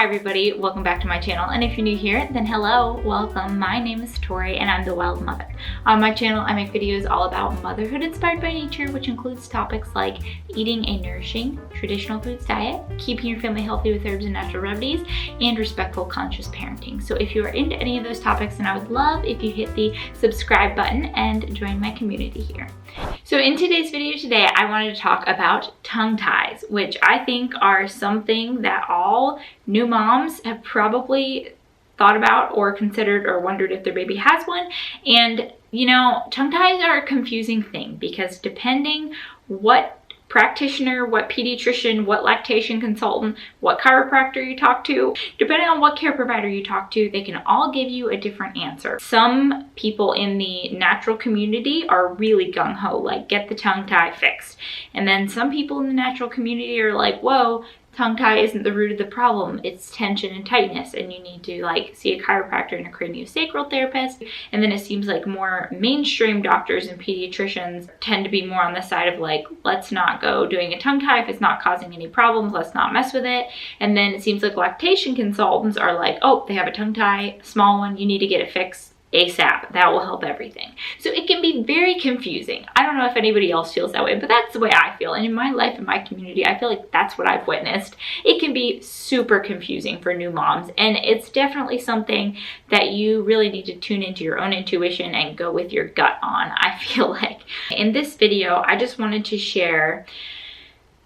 Hi everybody, welcome back to my channel, and if you're new here, then hello, welcome. My name is Tori and I'm the Wild Mother. On my channel, I make videos all about motherhood inspired by nature, which includes topics like eating a nourishing, traditional foods diet, keeping your family healthy with herbs and natural remedies, and respectful, conscious parenting. So if you are into any of those topics, then I would love if you hit the subscribe button and join my community here. So in today's video today, I wanted to talk about tongue ties, which I think are something that all new moms have probably thought about or considered or wondered if their baby has one. And you know, tongue ties are a confusing thing because depending what practitioner, what pediatrician, what lactation consultant, what chiropractor you talk to, depending on what care provider you talk to, they can all give you a different answer. Some people in the natural community are really gung-ho, like get the tongue tie fixed. And then some people in the natural community are like, whoa, tongue tie isn't the root of the problem, it's tension and tightness, and you need to like see a chiropractor and a craniosacral therapist. And then it seems like more mainstream doctors and pediatricians tend to be more on the side of like, let's not go doing a tongue tie if it's not causing any problems, let's not mess with it. And then it seems like lactation consultants are like, oh, they have a tongue tie, small one, you need to get it fixed ASAP, that will help everything. So it can be very confusing. I don't know if anybody else feels that way, but that's the way I feel. And in my life, in my community, I feel like that's what I've witnessed. It can be super confusing for new moms, and it's definitely something that you really need to tune into your own intuition and go with your gut on, I feel like. In this video, I just wanted to share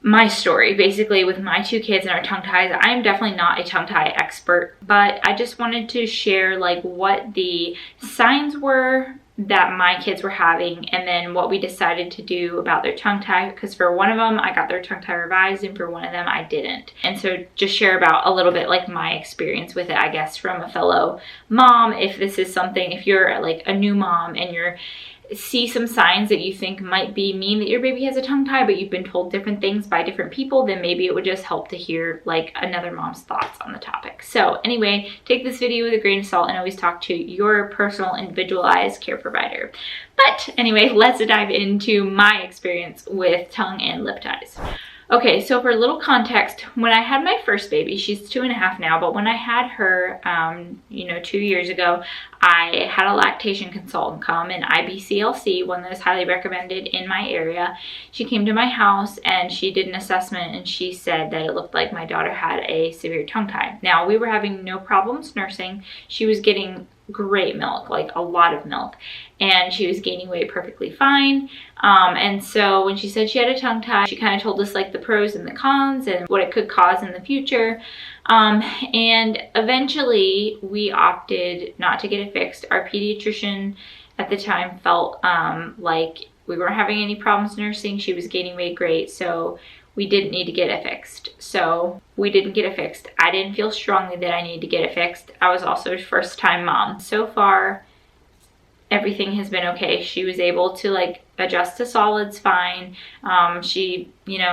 my story basically with my two kids and our tongue ties. I am definitely not a tongue tie expert, but I just wanted to share like what the signs were that my kids were having, and then what we decided to do about their tongue tie, because for one of them I got their tongue tie revised and for one of them I didn't. And so just share about a little bit like my experience with it, I guess, from a fellow mom. If this is something, if you're like a new mom and you're see some signs that you think might be mean that your baby has a tongue tie, but you've been told different things by different people, then maybe it would just help to hear like another mom's thoughts on the topic. So anyway, take this video with a grain of salt and always talk to your personal individualized care provider. But anyway, let's dive into my experience with tongue and lip ties. Okay, so for a little context, when I had my first baby, she's 2.5 now, but when I had her, 2 years ago, I had a lactation consultant come, an IBCLC, one that is highly recommended in my area. She came to my house and she did an assessment and she said that it looked like my daughter had a severe tongue tie. Now, we were having no problems nursing. She was getting great milk, like a lot of milk, and she was gaining weight perfectly fine. And so when she said she had a tongue tie, she kind of told us like the pros and the cons and what it could cause in the future. And eventually we opted not to get it fixed. Our pediatrician at the time felt like we weren't having any problems nursing. She was gaining weight great, so we didn't need to get it fixed. So we didn't get it fixed. I didn't feel strongly that I needed to get it fixed. I was also a first-time mom. So far, everything has been okay. She was able to like adjust to solids fine. She,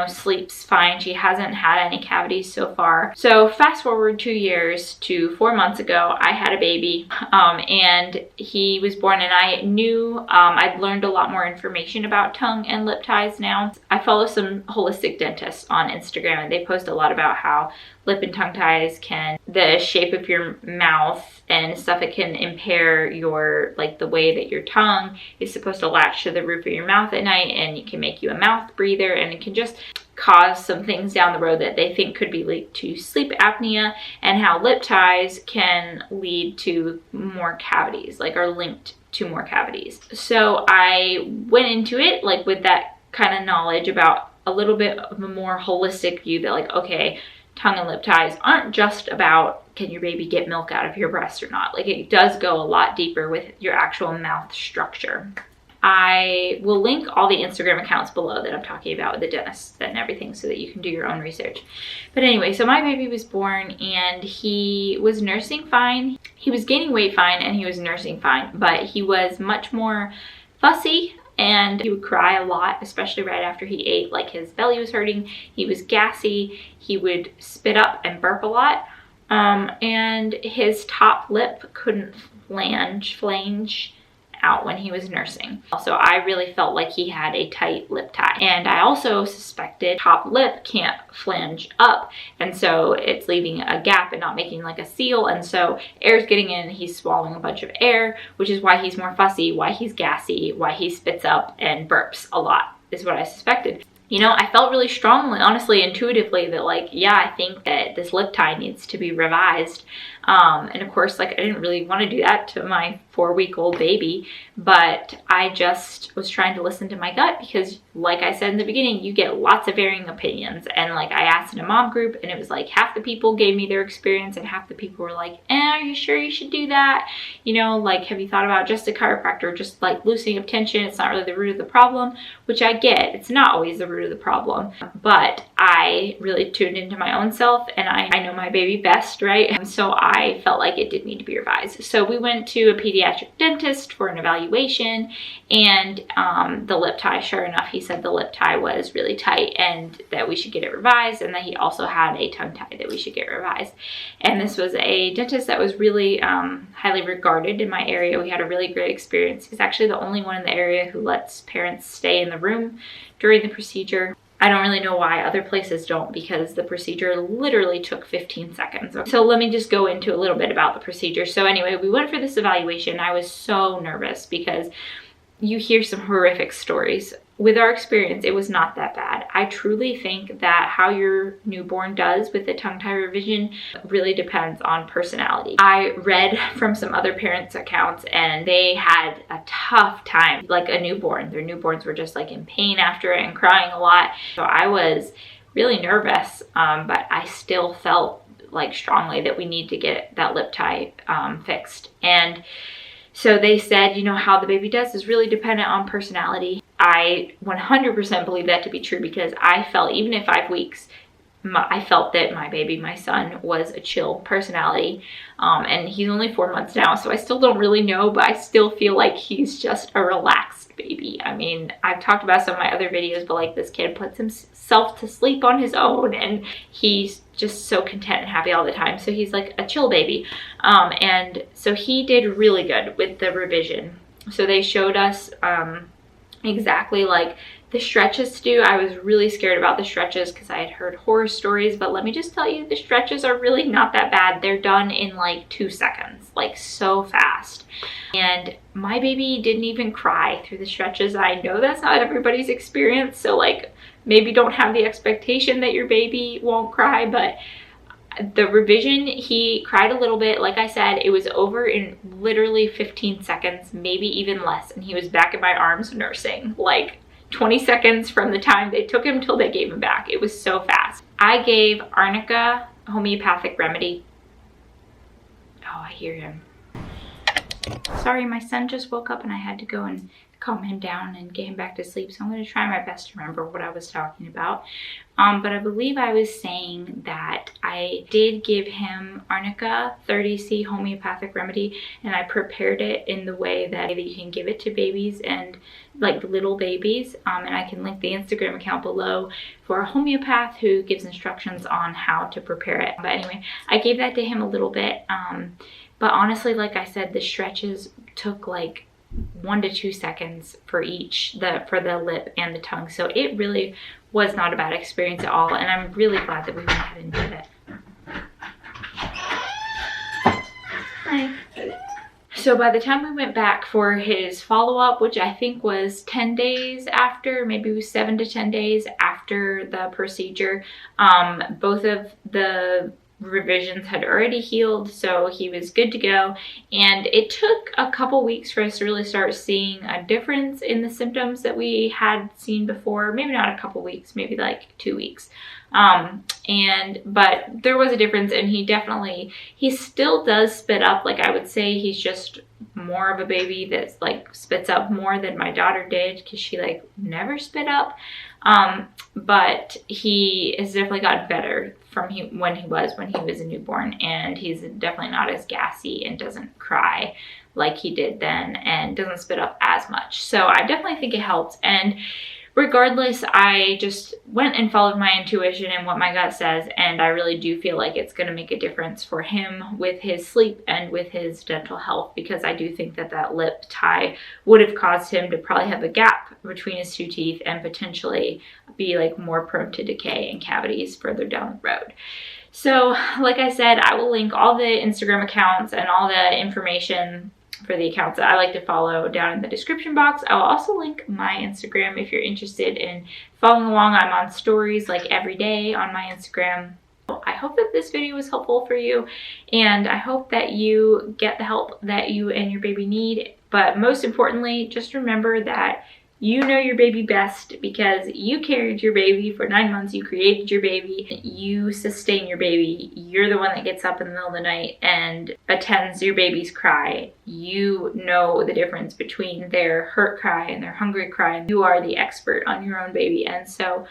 sleeps fine. She hasn't had any cavities so far. So fast forward 2 years to 4 months ago, I had a baby, and he was born, and I knew I'd learned a lot more information about tongue and lip ties now. I follow some holistic dentists on Instagram, and they post a lot about how lip and tongue ties the shape of your mouth and stuff, it can impair your, like the way that your tongue is supposed to latch to the roof of your mouth at night, and it can make you a mouth breather, and it can just cause some things down the road that they think could be linked to sleep apnea, and how lip ties can lead to more cavities, like are linked to more cavities. So I went into it like with that kind of knowledge about a little bit of a more holistic view that like, okay, tongue and lip ties aren't just about can your baby get milk out of your breast or not. Like it does go a lot deeper with your actual mouth structure. I will link all the Instagram accounts below that I'm talking about with the dentist and everything so that you can do your own research. But anyway, so my baby was born and he was nursing fine. He was gaining weight fine and he was nursing fine, but he was much more fussy and he would cry a lot, especially right after he ate. Like his belly was hurting, he was gassy, he would spit up and burp a lot, and his top lip couldn't flange out when he was nursing. Also, I really felt like he had a tight lip tie. And I also suspected top lip can't flange up, and so it's leaving a gap and not making like a seal, and so air's getting in, he's swallowing a bunch of air, which is why he's more fussy, why he's gassy, why he spits up and burps a lot, is what I suspected. You know, I felt really strongly, honestly, intuitively, that like, yeah, I think that this lip tie needs to be revised. And of course, like, I didn't really want to do that to my 4-week-old baby, but I just was trying to listen to my gut because, like I said in the beginning, you get lots of varying opinions. And like, I asked in a mom group, and it was like half the people gave me their experience and half the people were like, are you sure you should do that? You know, like, have you thought about just a chiropractor, just like loosening of tension? It's not really the root of the problem, which I get. It's not always the root of the problem, but I really tuned into my own self, and I know my baby best, right? And so I felt like it did need to be revised. So we went to a pediatric dentist for an evaluation, and the lip tie, sure enough, he said the lip tie was really tight and that we should get it revised, and that he also had a tongue tie that we should get revised. And this was a dentist that was really highly regarded in my area. We had a really great experience. He's actually the only one in the area who lets parents stay in the room during the procedure. I don't really know why other places don't, because the procedure literally took 15 seconds. So let me just go into a little bit about the procedure. So anyway, we went for this evaluation. I was so nervous because you hear some horrific stories. With our experience, it was not that bad. I truly think that how your newborn does with the tongue tie revision really depends on personality. I read from some other parents' accounts, and they had a tough time, like a newborn. Their newborns were just like in pain after it and crying a lot. So I was really nervous, but I still felt like strongly that we need to get that lip tie fixed. And so they said, you know, how the baby does is really dependent on personality. I 100% believe that to be true, because I felt, even at 5 weeks, I felt that my baby, my son, was a chill personality. And he's only 4 months now, so I still don't really know, but I still feel like he's just a relaxed baby. I mean, I've talked about some of my other videos, but like, this kid puts himself to sleep on his own, and he's just so content and happy all the time. So he's like a chill baby. And so he did really good with the revision. So they showed us exactly like the stretches to do. I was really scared about the stretches because I had heard horror stories, but let me just tell you, the stretches are really not that bad. They're done in like 2 seconds, like so fast. And my baby didn't even cry through the stretches. I know that's not everybody's experience, so like, maybe don't have the expectation that your baby won't cry, but the revision, he cried a little bit. Like I said, it was over in literally 15 seconds, maybe even less, and he was back in my arms nursing, like 20 seconds from the time they took him till they gave him back. It was so fast. I gave Arnica homeopathic remedy. Oh, I hear him. Sorry, my son just woke up and I had to go and calm him down and get him back to sleep. So I'm going to try my best to remember what I was talking about. But I believe I was saying that I did give him Arnica 30C homeopathic remedy, and I prepared it in the way that you can give it to babies and like little babies. And I can link the Instagram account below for a homeopath who gives instructions on how to prepare it. But anyway, I gave that to him a little bit. But honestly, like I said, the stretches took like 1 to 2 seconds for each, for the lip and the tongue. So it really was not a bad experience at all, and I'm really glad that we went ahead and did it. Hi. So by the time we went back for his follow-up, which I think was 10 days after, maybe it was 7 to 10 days after the procedure, both of the revisions had already healed, so he was good to go. And it took a couple weeks for us to really start seeing a difference in the symptoms that we had seen before. Maybe not a couple weeks, maybe like 2 weeks. But there was a difference, and he still does spit up. Like, I would say he's just more of a baby that's like spits up more than my daughter did, because she like never spit up. But he has definitely gotten better from when he was a newborn, and he's definitely not as gassy and doesn't cry like he did then, and doesn't spit up as much. So I definitely think it helps. And regardless, I just went and followed my intuition and what my gut says, and I really do feel like it's going to make a difference for him with his sleep and with his dental health, because I do think that that lip tie would have caused him to probably have a gap between his two teeth and potentially be like more prone to decay and cavities further down the road. So like I said, I will link all the Instagram accounts and all the information for the accounts that I like to follow down in the description box. I will also link my Instagram if you're interested in following along. I'm on stories like every day on my Instagram. I hope that this video was helpful for you, and I hope that you get the help that you and your baby need. But most importantly, just remember that you know your baby best, because you carried your baby for 9 months, you created your baby, you sustain your baby. You're the one that gets up in the middle of the night and attends your baby's cry. You know the difference between their hurt cry and their hungry cry. You are the expert on your own baby, and so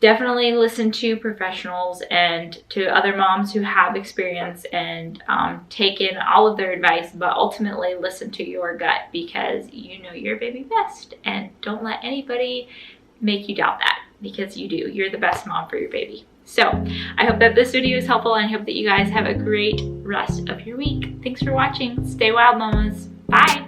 definitely listen to professionals and to other moms who have experience, and take in all of their advice, but ultimately listen to your gut, because you know your baby best, and don't let anybody make you doubt that, because you do. You're the best mom for your baby. So I hope that this video is helpful, and I hope that you guys have a great rest of your week. Thanks for watching. Stay wild, mamas. Bye.